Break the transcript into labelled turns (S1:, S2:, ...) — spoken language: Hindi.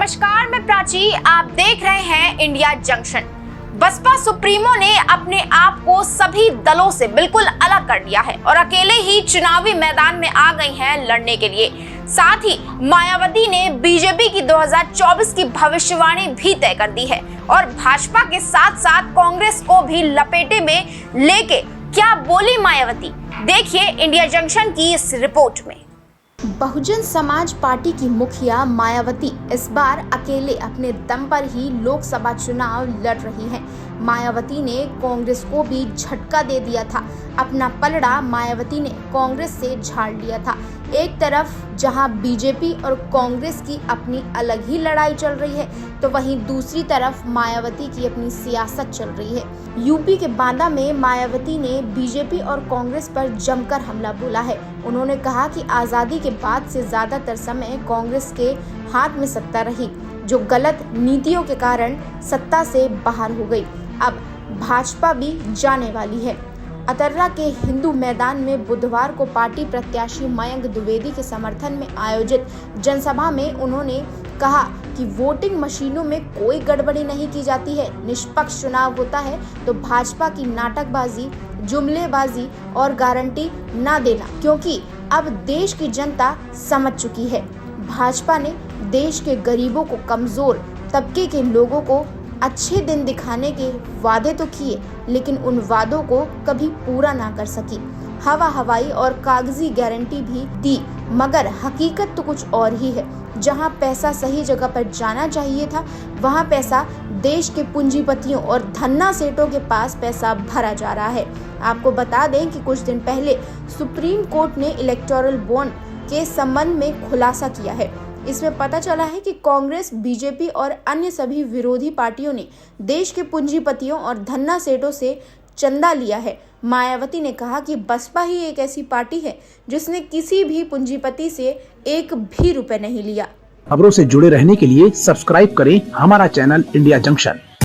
S1: नमस्कार, मैं प्राची। आप देख रहे हैं इंडिया जंक्शन। बसपा सुप्रीमो ने अपने आप को सभी दलों से बिल्कुल अलग कर दिया है और अकेले ही चुनावी मैदान में आ गई हैं लड़ने के लिए। साथ ही मायावती ने बीजेपी की 2024 की भविष्यवाणी भी तय कर दी है और भाजपा के साथ साथ कांग्रेस को भी लपेटे में लेके क्या बोली मायावती, देखिए इंडिया जंक्शन की इस रिपोर्ट में।
S2: बहुजन समाज पार्टी की मुखिया मायावती इस बार अकेले अपने दम पर ही लोकसभा चुनाव लड़ रही हैं। मायावती ने कांग्रेस को भी झटका दे दिया था। अपना पलड़ा मायावती ने कांग्रेस से झाड़ लिया था। एक तरफ जहां बीजेपी और कांग्रेस की अपनी अलग ही लड़ाई चल रही है, तो वहीं दूसरी तरफ मायावती की अपनी सियासत चल रही है। यूपी के बांदा में मायावती ने बीजेपी और कांग्रेस पर जमकर हमला बोला है। उन्होंने कहा कि आज़ादी के बाद से ज़्यादातर समय कांग्रेस के हाथ में सत्ता रही, जो गलत नीतियों के कारण सत्ता से बाहर हो गई। अब भाजपा भी जाने वाली है। अतर्रा के हिंदू मैदान में बुधवार को पार्टी प्रत्याशी मयंक द्विवेदी के समर्थन में आयोजित जनसभा में उन्होंने कहा कि वोटिंग मशीनों में कोई गड़बड़ी नहीं की जाती है। निष्पक्ष चुनाव होता है तो भाजपा की नाटकबाजी, जुमलेबाजी और गारंटी ना देना, क्योंकि अब देश की जनता समझ चुकी है। भाजपा ने देश के गरीबों को, कमजोर तबके के लोगों को अच्छे दिन दिखाने के वादे तो किए, लेकिन उन वादों को कभी पूरा ना कर सकी। हवा हवाई और कागजी गारंटी भी दी, मगर हकीकत तो कुछ और ही है। जहां पैसा सही जगह पर जाना चाहिए था, वहां पैसा देश के पूंजीपतियों और धन्ना सेठों के पास पैसा भरा जा रहा है। आपको बता दें कि कुछ दिन पहले सुप्रीम कोर्ट ने इलेक्टोरल बॉन्ड के संबंध में खुलासा किया है। इसमें पता चला है कि कांग्रेस, बीजेपी और अन्य सभी विरोधी पार्टियों ने देश के पूंजीपतियों और धन्ना सेठों से चंदा लिया है। मायावती ने कहा कि बसपा ही एक ऐसी पार्टी है जिसने किसी भी पूंजीपति से एक भी रुपए नहीं लिया।
S3: खबरों से जुड़े रहने के लिए सब्सक्राइब करें हमारा चैनल इंडिया जंक्शन।